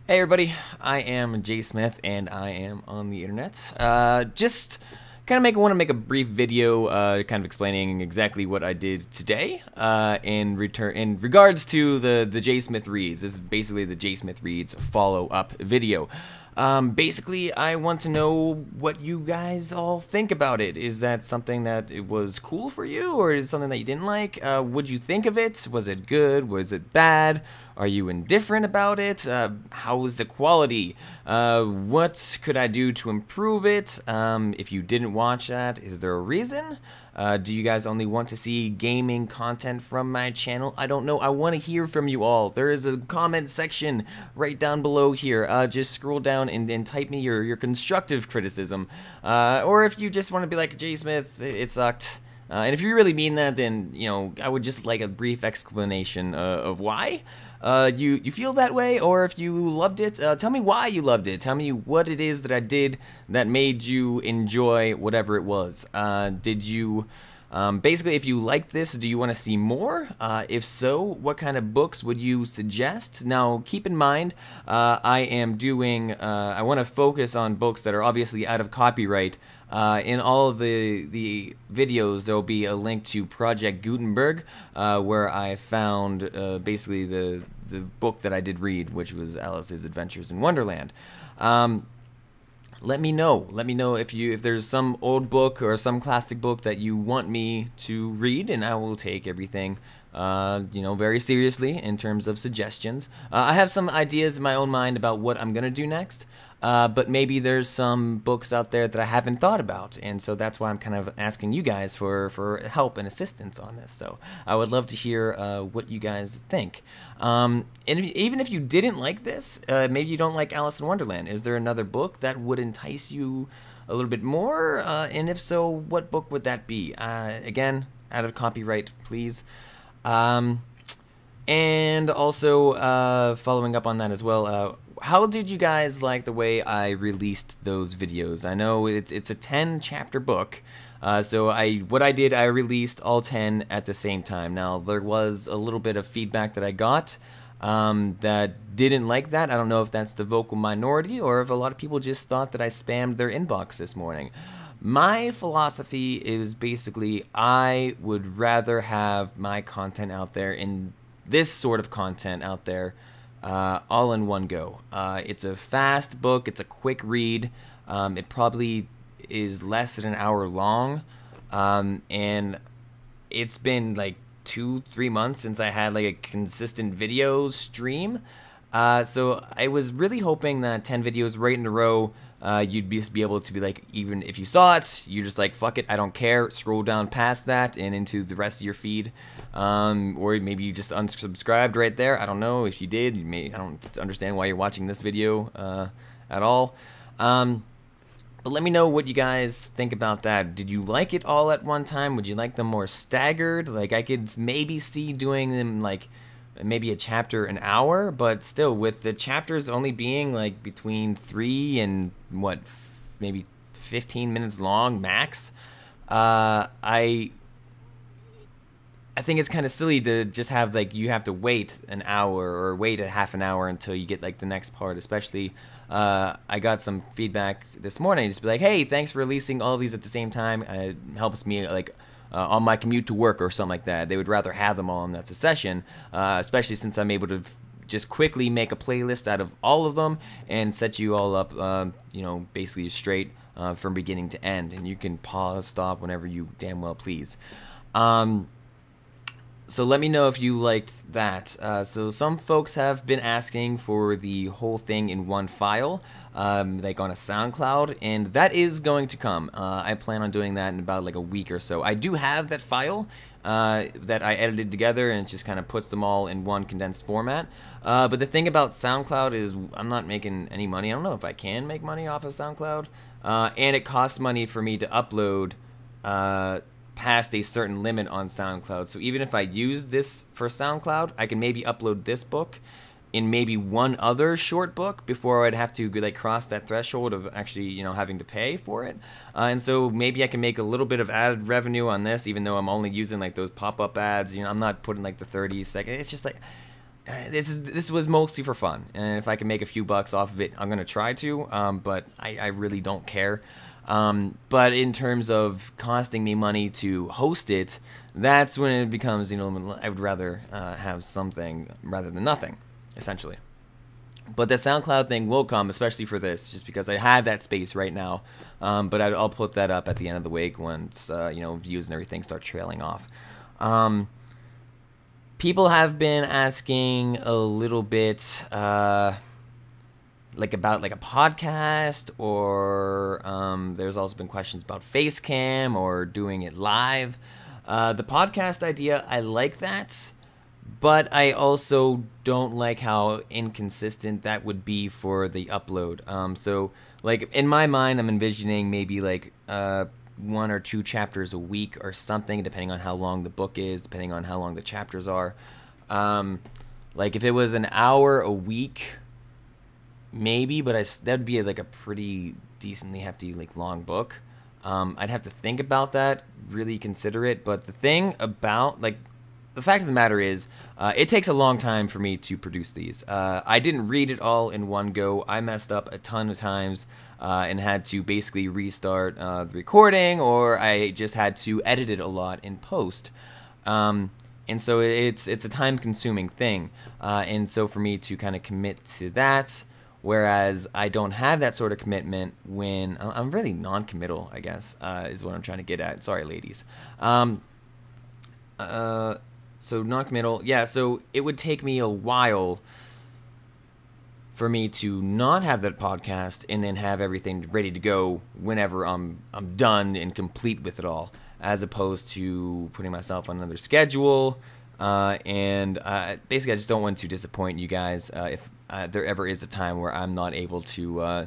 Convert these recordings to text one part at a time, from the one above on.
Hey everybody, I am JSmith and I am on the internet. Just kind of want to make a brief video kind of explaining exactly what I did today in regards to the JSmith Reads. This is basically the JSmith Reads follow-up video. Basically, I want to know what you guys all think about it. Is that something that it was cool for you, or is it something that you didn't like? What'd you think of it? Was it good? Was it bad? Are you indifferent about it? How was the quality? What could I do to improve it? If you didn't watch that, is there a reason? Do you guys only want to see gaming content from my channel? I don't know. I want to hear from you all. There is a comment section right down below here. Just scroll down and type me your constructive criticism. Or if you just want to be like, JSmith, it sucked. And if you really mean that, then, you know, I would just like a brief explanation of why you feel that way, or if you loved it, tell me why you loved it. Tell me what it is that I did that made you enjoy whatever it was. Did you, basically, if you like this, do you want to see more? If so, what kind of books would you suggest? Now, keep in mind, I am doing, I want to focus on books that are obviously out of copyright. In all of the videos, there will be a link to Project Gutenberg, where I found basically the book that I did read, which was Alice's Adventures in Wonderland. Let me know. Let me know if there's some old book or some classic book that you want me to read, and I will take everything you know, very seriously in terms of suggestions. I have some ideas in my own mind about what I'm gonna do next. But maybe there's some books out there that I haven't thought about, and so that's why I'm kind of asking you guys for help and assistance on this. So I would love to hear what you guys think. And even if you didn't like this, maybe you don't like Alice in Wonderland, is there another book that would entice you a little bit more? And if so, what book would that be? Again, out of copyright, please. And also, following up on that as well, how did you guys like the way I released those videos? I know it's a 10-chapter book, so what I did, I released all 10 at the same time. Now, there was a little bit of feedback that I got that didn't like that. I don't know if that's the vocal minority or if a lot of people just thought that I spammed their inbox this morning. My philosophy is basically I would rather have my content out there, in this sort of content out there, all in one go. It's a fast book, it's a quick read, it probably is less than an hour long, and it's been like 2-3 months since I had like a consistent video stream, so I was really hoping that 10 videos right in a row, you'd be able to be like, even if you saw it, you're just like, fuck it, I don't care, scroll down past that and into the rest of your feed, or maybe you just unsubscribed right there. I don't know. If you did, I don't understand why you're watching this video at all. But let me know what you guys think about that. Did you like it all at one time? Would you like them more staggered? Like, I could maybe see doing them like maybe a chapter an hour, but still, with the chapters only being like between 3 and what, maybe 15 minutes long max, I think it's kind of silly to just have like you have to wait an hour or wait a half an hour until you get like the next part. Especially, I got some feedback this morning, just be like, hey, thanks for releasing all of these at the same time. It helps me like on my commute to work or something like that. They would rather have them all in that succession, especially since I'm able to just quickly make a playlist out of all of them and set you all up, you know, basically straight from beginning to end, and you can pause, stop whenever you damn well please. So let me know if you liked that. So some folks have been asking for the whole thing in one file, like on a SoundCloud, and that is going to come. I plan on doing that in about like a week or so. I do have that file that I edited together, and it just kind of puts them all in one condensed format. But the thing about SoundCloud is I'm not making any money. I don't know if I can make money off of SoundCloud, and it costs money for me to upload past a certain limit on SoundCloud. So even if I use this for SoundCloud, I can maybe upload this book in maybe one other short book before I'd have to like cross that threshold of actually, you know, having to pay for it. And so maybe I can make a little bit of added revenue on this, even though I'm only using like those pop-up ads. You know, I'm not putting like the 30-second. It's just like, this was mostly for fun, and if I can make a few bucks off of it, I'm gonna try to. But I really don't care. But in terms of costing me money to host it, that's when it becomes, I would rather have something rather than nothing, essentially. But the SoundCloud thing will come, especially for this, just because I have that space right now. But I'll put that up at the end of the week once views and everything start trailing off. People have been asking a little bit about a podcast, or there's also been questions about Facecam or doing it live. The podcast idea, I like that. But I also don't like how inconsistent that would be for the upload. So, in my mind, I'm envisioning maybe 1 or 2 chapters a week or something, depending on how long the book is, depending on how long the chapters are. If it was an hour a week, maybe, but that'd be a pretty decently hefty, long book. I'd have to think about that, really consider it. But the thing about, the fact of the matter is, it takes a long time for me to produce these. I didn't read it all in one go. I messed up a ton of times and had to basically restart the recording, or I just had to edit it a lot in post. And so it's a time-consuming thing. And so for me to kind of commit to that, whereas I don't have that sort of commitment when I'm really non-committal, I guess, is what I'm trying to get at. Sorry, ladies. So non-committal, yeah, so it would take me a while for me to not have that podcast and then have everything ready to go whenever I'm done and complete with it all, as opposed to putting myself on another schedule. And basically, I just don't want to disappoint you guys if there ever is a time where I'm not able to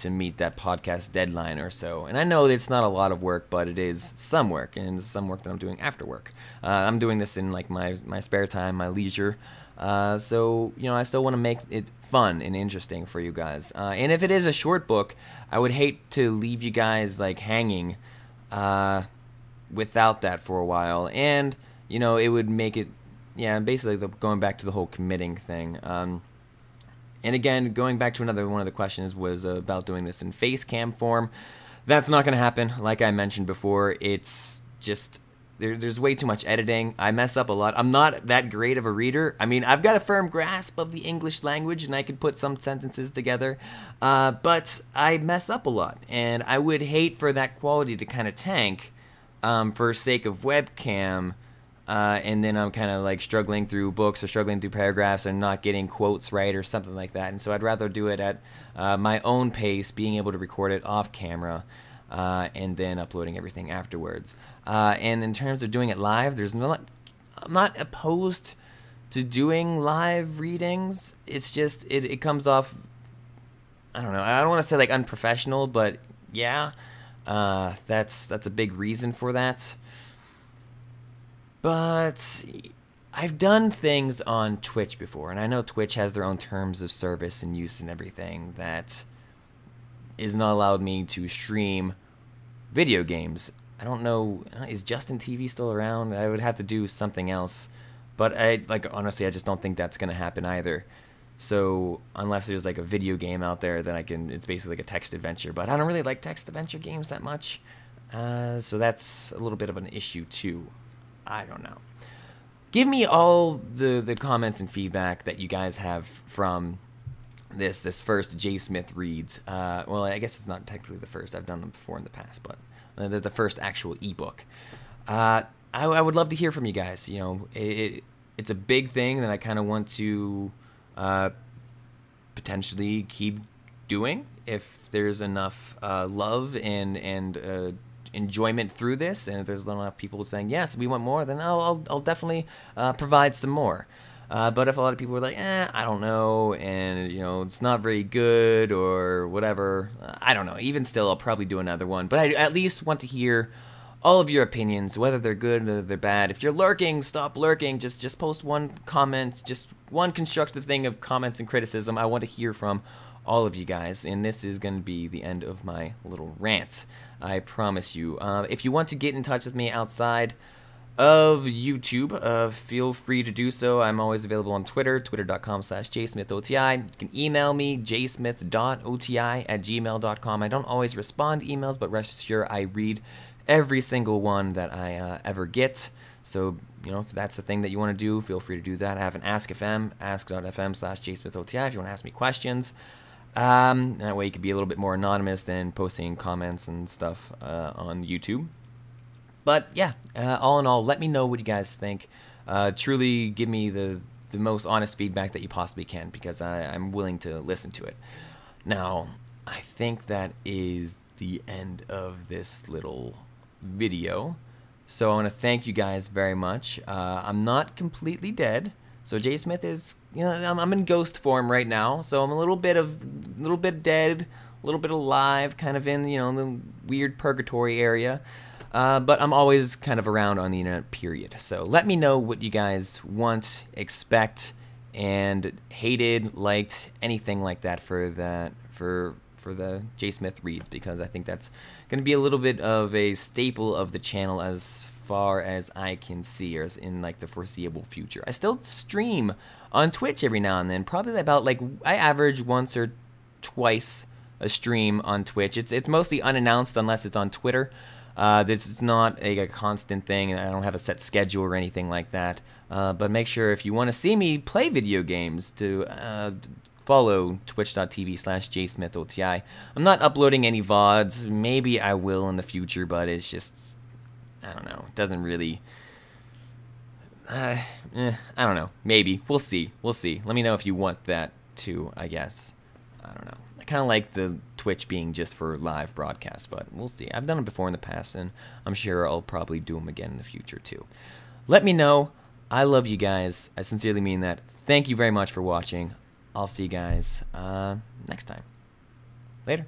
meet that podcast deadline or so. And I know it's not a lot of work, but it is some work, and it's some work that I'm doing after work. I'm doing this in my spare time, my leisure. So I still want to make it fun and interesting for you guys. And if it is a short book, I would hate to leave you guys hanging without that for a while. And it would make it, basically going back to the whole committing thing. And again, going back to one of the questions was about doing this in Facecam form. That's not going to happen. Like I mentioned before, it's just, there's way too much editing. I mess up a lot. I'm not that great of a reader. I mean, I've got a firm grasp of the English language, and I could put some sentences together. But I mess up a lot. And I would hate for that quality to kind of tank for sake of webcam. And then I'm kind of struggling through books or struggling through paragraphs and not getting quotes right or something like that. And so I'd rather do it at my own pace, being able to record it off camera and then uploading everything afterwards. And in terms of doing it live, I'm not opposed to doing live readings. It's just it comes off, I don't know. I don't want to say unprofessional, but yeah, that's a big reason for that. But I've done things on Twitch before, and I know Twitch has their own terms of service and use and everything that is not allowed me to stream video games. I don't know, is Justin TV still around? I would have to do something else, but honestly, I just don't think that's gonna happen either. So unless there's a video game out there, then it's basically a text adventure. But I don't really like text adventure games that much, so that's a little bit of an issue too. I don't know. Give me all the comments and feedback that you guys have from this first JSmith reads. Well, I guess it's not technically the first. I've done them before in the past, but the first actual ebook. I would love to hear from you guys. It's a big thing that I kind of want to potentially keep doing if there's enough love and enjoyment through this, and if there's enough people saying yes, we want more, then I'll definitely provide some more. But if a lot of people are like, I don't know, and it's not very good or whatever, I don't know. Even still, I'll probably do another one. But I at least want to hear all of your opinions, whether they're good or they're bad. If you're lurking, stop lurking. Just post one comment, just one constructive thing of comments and criticism. I want to hear from all of you guys, and this is going to be the end of my little rant. I promise you. If you want to get in touch with me outside of YouTube, feel free to do so. I'm always available on Twitter, twitter.com/JSmithOTI. You can email me, JSmith.OTI@gmail.com. I don't always respond to emails, but rest assured I read every single one that I ever get. So, you know, if that's the thing that you want to do, feel free to do that. I have an Ask.fm, ask.fm/JSmithOTI if you want to ask me questions. That way you can be a little bit more anonymous than posting comments and stuff on YouTube. But yeah, all in all, let me know what you guys think. Truly give me the most honest feedback that you possibly can, because I'm willing to listen to it. Now, I think that is the end of this little video. So I want to thank you guys very much. I'm not completely dead. So JSmith is, you know, I'm in ghost form right now. So I'm a little bit dead, a little bit alive, kind of in, you know, the weird purgatory area. But I'm always kind of around on the internet, period. So let me know what you guys want, expect, and hated, liked, anything like that for the JSmith reads, because I think that's going to be a little bit of a staple of the channel as far as I can see, or as in like the foreseeable future. I still stream on Twitch every now and then, probably about like I average once or twice a stream on Twitch. It's mostly unannounced unless it's on Twitter. It's not a constant thing, and I don't have a set schedule or anything like that. But make sure, if you want to see me play video games, to follow twitch.tv/JSmithOTI. I'm not uploading any VODs. Maybe I will in the future, but it's just, I don't know. It doesn't really... I don't know. Maybe. We'll see. We'll see. Let me know if you want that too, I guess. I don't know. I kind of like the Twitch being just for live broadcasts, but we'll see. I've done it before in the past, and I'm sure I'll probably do them again in the future too. Let me know. I love you guys. I sincerely mean that. Thank you very much for watching. I'll see you guys next time. Later.